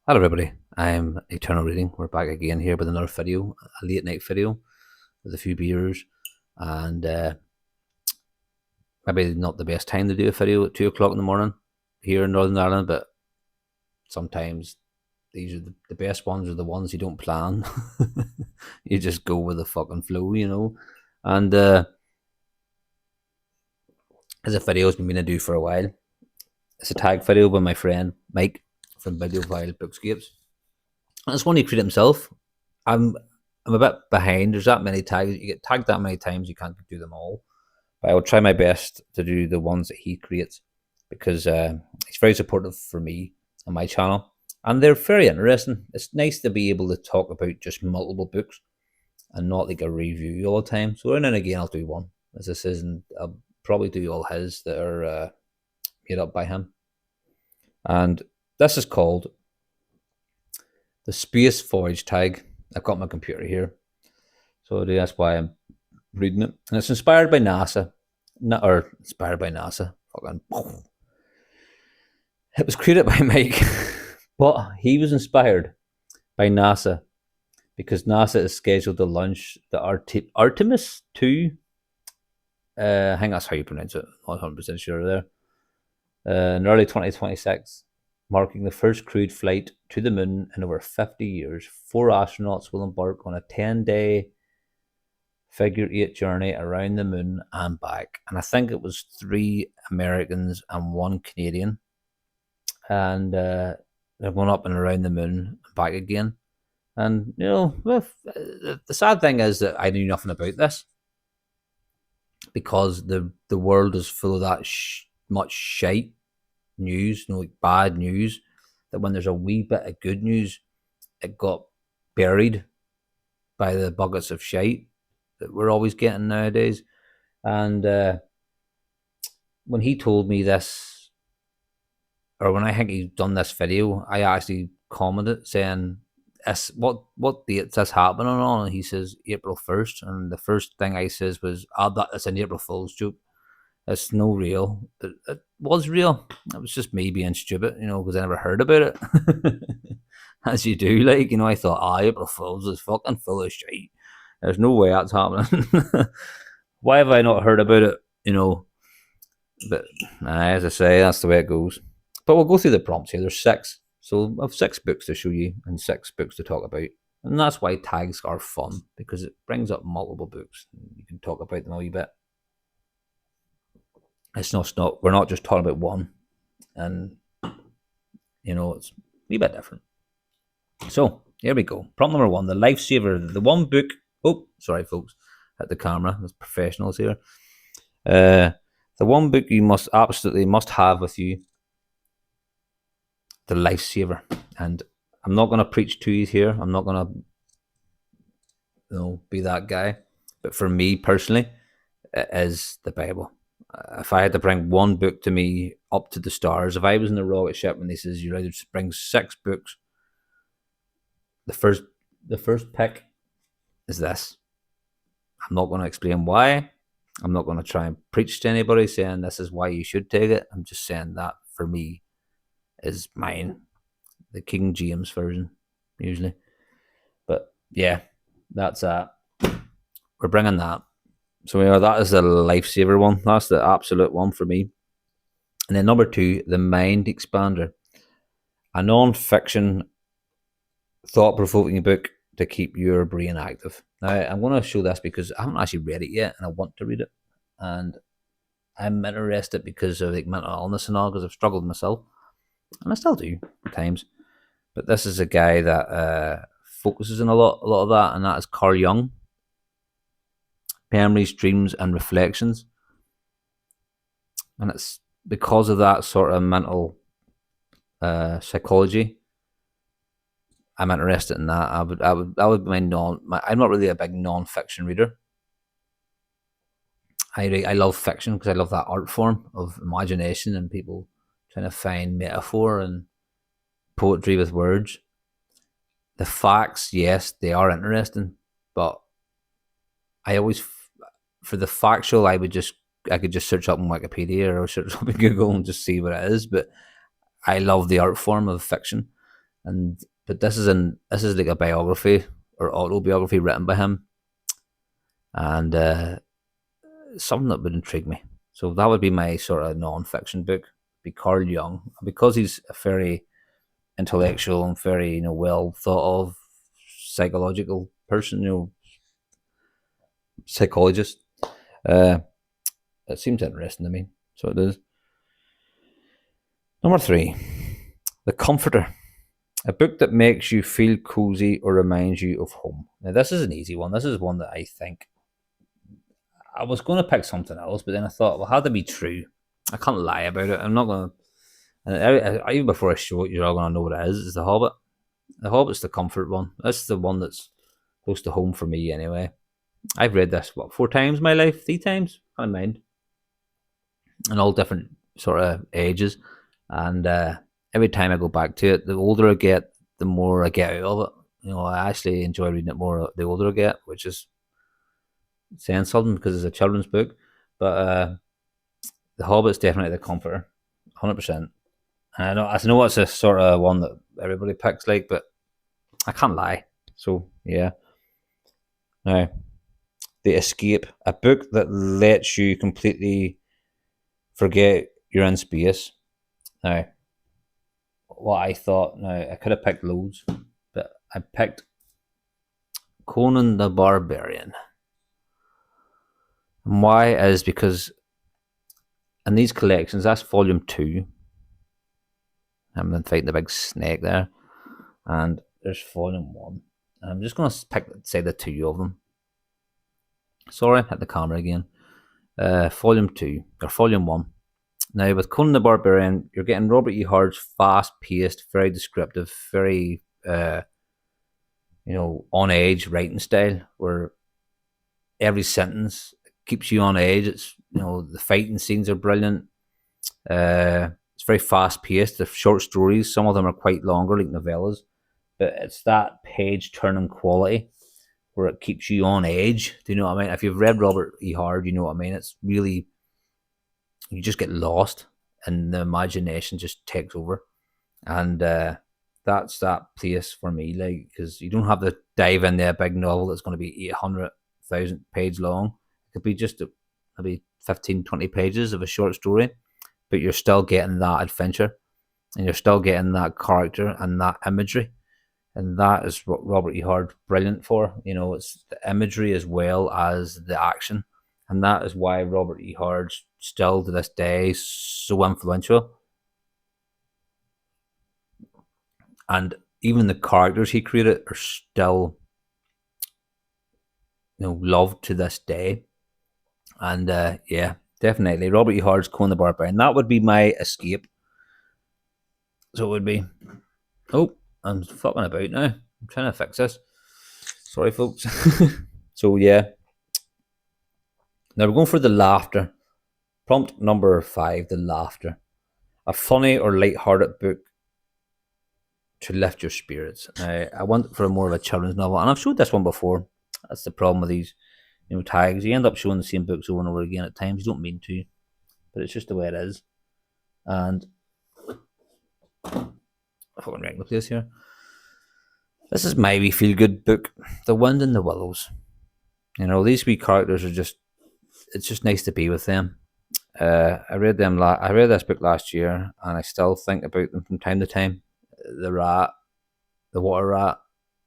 Hello everybody, I'm Eternal Reading. We're back again here with another video, a late night video with a few beers, and maybe not the best time to do a video at 2 o'clock in the morning here in Northern Ireland, but sometimes these are the best ones are the ones you don't plan. You just go with the fucking flow. And as a video has been meaning to do for a while, it's a tag video with my friend Mike from Video File Bookscapes. And it's one he created himself. I'm I'm a bit behind. There's that many tags. You get tagged that many times, you can't do them all. But I will try my best to do the ones that he creates because he's very supportive for me and my channel, and they're very interesting. It's nice to be able to talk about just multiple books and not like a review all the time. So every now and again, I'll do one. As this isn't, I'll probably do all his that are made up by him. And this is called the Space Voyage tag. I've got my computer here, so that's why I'm reading it. And it's inspired by NASA, or inspired by NASA. Fucking, it was created by Mike, but he was inspired by NASA because NASA is scheduled to launch the Artemis 2. I think that's how you pronounce it. Not 100% sure there. In early 2026, marking the first crewed flight to the moon in over 50 years. 4 astronauts will embark on a 10-day figure-8 journey around the moon and back. And I think it was 3 Americans and 1 Canadian. And they're going up and around the moon and back again. And, the sad thing is that I knew nothing about this because the world is full of that much shite news, like bad news, that when there's a wee bit of good news, it got buried by the buckets of shite that we're always getting nowadays. And when he told me this, or when I think he's done this video, I actually commented saying, what date's this happening on? And he says April 1st. And the first thing I says was, that's an April Fool's joke. It's no real. It was real. It was just me being stupid, because I never heard about it. As you do, I thought, April Fool's is fucking full of shit. There's no way that's happening. Why have I not heard about it? But as I say, that's the way it goes. But we'll go through the prompts here. There's 6. So I have 6 books to show you and 6 books to talk about. And that's why tags are fun, because it brings up multiple books. You can talk about them a wee bit. It's not we're not just talking about one. And, it's a wee bit different. So here we go. Prompt number 1, the lifesaver. The one book. Oh, sorry, folks. At the camera. There's professionals here. The one book you must have with you. The lifesaver. And I'm not going to preach to you here. I'm not going to be that guy. But for me personally, it is the Bible. If I had to bring one book to me up to the stars, if I was in the rocket ship and he says you're allowed to bring 6 books, the first pick is this. I'm not going to explain why. I'm not going to try and preach to anybody saying this is why you should take it. I'm just saying that for me is mine, the King James version usually. But yeah, that's that. We're bringing that. So that is the lifesaver one. That's the absolute one for me. And then number 2, the mind expander, a non-fiction, thought-provoking book to keep your brain active. Now, I'm going to show this because I haven't actually read it yet, and I want to read it. And I'm interested because of mental illness and all, because I've struggled myself, and I still do at times. But this is a guy that focuses on a lot of that, and that is Carl Jung. Memories, Dreams, and Reflections. And it's because of that sort of mental psychology. I'm interested in that. I would be I'm not really a big non-fiction reader. I love fiction because I love that art form of imagination and people trying to find metaphor and poetry with words. The facts, yes, they are interesting, but I always, for the factual, I could just search up on Wikipedia or search up in Google and just see what it is. But I love the art form of fiction, and but this is like a biography or autobiography written by him, and something that would intrigue me. So that would be my sort of non-fiction book. Be Carl Jung, because he's a very intellectual and very well thought of psychological person, psychologist. Uh, it seems interesting to me, so it is. Number 3, The Comforter, a book that makes you feel cozy or reminds you of home. Now, this is an easy one. This is one that I think I was going to pick something else, but then I thought, well, it had to be true. I can't lie about it. I'm not going to. And even before I show it, you're all going to know what it is. It's The Hobbit. The Hobbit's the comfort one. That's the one that's close to home for me, anyway. I've read this, 4 times in my life? 3 times? I don't mind. In all different sort of ages. And every time I go back to it, the older I get, the more I get out of it. I actually enjoy reading it more the older I get, which is saying something because it's a children's book. But The Hobbit's definitely the comforter, 100%. And I know it's a sort of one that everybody picks, but I can't lie. So yeah. Now, The Escape, a book that lets you completely forget you're in space. Now, what I thought, I could have picked loads, but I picked Conan the Barbarian. And why is because in these collections, that's volume 2. I'm fighting the big snake there. And there's volume 1. And I'm just going to say the 2 of them. Sorry, hit the camera again. Volume 2, or volume 1. Now, with Conan the Barbarian, you're getting Robert E. Hard's fast-paced, very descriptive, very, on edge writing style, where every sentence keeps you on edge. It's, the fighting scenes are brilliant. It's very fast-paced. The short stories, some of them are quite longer, like novellas, but it's that page-turning quality where it keeps you on edge. Do you know what I mean? If you've read Robert E. Hard, you know what I mean. It's really, you just get lost and the imagination just takes over. And that's that place for me, because you don't have to dive into a big novel that's going to be 800,000 pages long. It could be just maybe 15, 20 pages of a short story, but you're still getting that adventure and you're still getting that character and that imagery. And that is what Robert E. Hard's brilliant for. It's the imagery as well as the action. And that is why Robert E. Hard's still to this day so influential. And even the characters he created are still, loved to this day. And yeah, definitely Robert E. Hard's Conan the Barbarian. That would be my escape. So it would be. Oh, I'm fucking about now. I'm trying to fix this. Sorry, folks. So yeah. Now we're going for the laughter. Prompt number 5, The Laughter. A funny or light-hearted book to lift your spirits. Now, I went for more of a children's novel, and I've showed this one before. That's the problem with these, tags. You end up showing the same books over and over again at times. You don't mean to, but it's just the way it is. And I fucking wrecked the place here. This is my wee feel-good book, The Wind in the Willows. These wee characters are just, it's just nice to be with them. I read this book last year, and I still think about them from time to time. The rat, the water rat,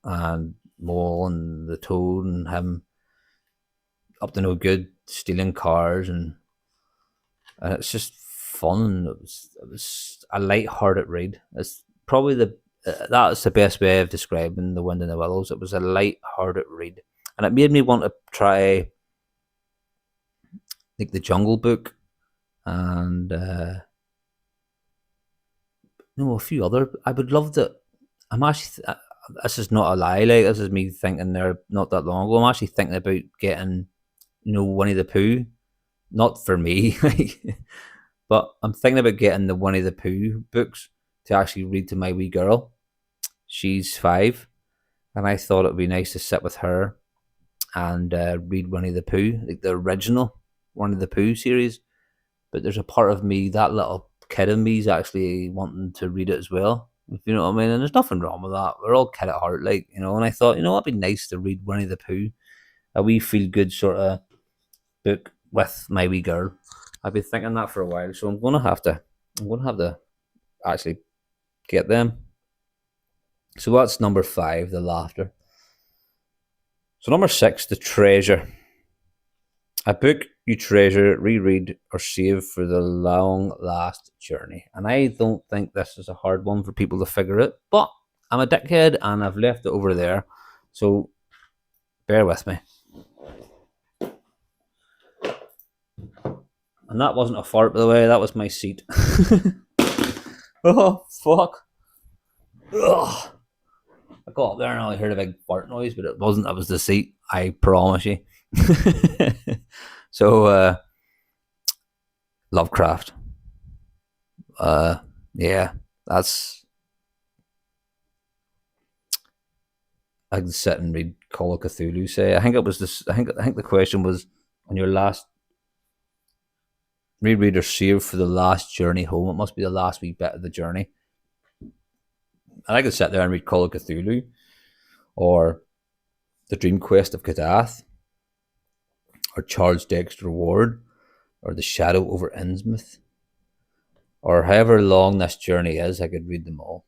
and Mole, and the toad, and him up to no good, stealing cars, and it's just fun. It was a light-hearted read. It's probably that's the best way of describing The Wind in the Willows. It was a light-hearted read, and it made me want to try the Jungle Book, and a few other. I would love to. I'm actually. This is not a lie. This is me thinking there not that long ago. I'm actually thinking about getting, Winnie the Pooh. Not for me, but I'm thinking about getting the Winnie the Pooh books to actually read to my wee girl. She's 5, and I thought it would be nice to sit with her and read Winnie the Pooh, like the original Winnie the Pooh series. But there's a part of me, that little kid in me, is actually wanting to read it as well. If you know what I mean? And there's nothing wrong with that. We're all kid at heart, like, you know. And I thought, you know, it'd be nice to read Winnie the Pooh, a wee feel good sort of book with my wee girl. I've been thinking that for a while, so I'm gonna have to actually get them. So that's number 5, the laughter. So number 6, the treasure. A book you treasure, reread, or save for the long last journey. And I don't think this is a hard one for people to figure out, but I'm a dickhead and I've left it over there. So bear with me. And that wasn't a fart, by the way, that was my seat. Oh, fuck. Ugh. I got up there and I heard a big fart noise, but it wasn't. That was the seat, I promise you. So, Lovecraft. Yeah, that's. I could sit and read Call of Cthulhu. Say, I think it was this. I think the question was on your last reread or save for the last journey home. It must be the last wee bit of the journey. And I could sit there and read Call of Cthulhu, or The Dream Quest of Kadath, or Charles Dexter Ward, or The Shadow over Innsmouth, or however long this journey is. I could read them all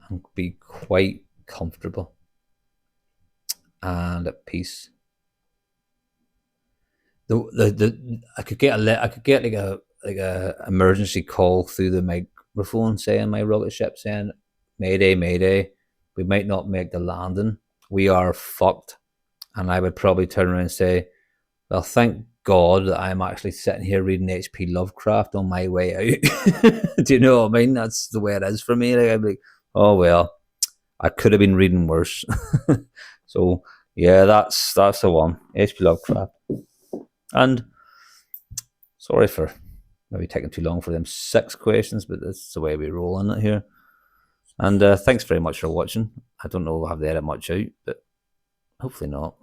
and be quite comfortable and at peace. I could get like a emergency call through the microphone saying my rocket ship saying, "Mayday, Mayday, we might not make the landing. We are fucked." And I would probably turn around and say, "Well, thank God that I'm actually sitting here reading H.P. Lovecraft on my way out." Do you know what I mean? That's the way it is for me. Like, I'd be like, "Oh well, I could have been reading worse." So yeah, that's the one. H.P. Lovecraft. And sorry for maybe taking too long for them 6 questions, but that's the way we roll in it here. And thanks very much for watching. I don't know if I have to edit much out, but hopefully not.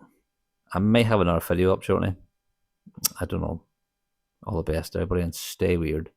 I may have another video up shortly. I don't know. All the best, everybody, and stay weird.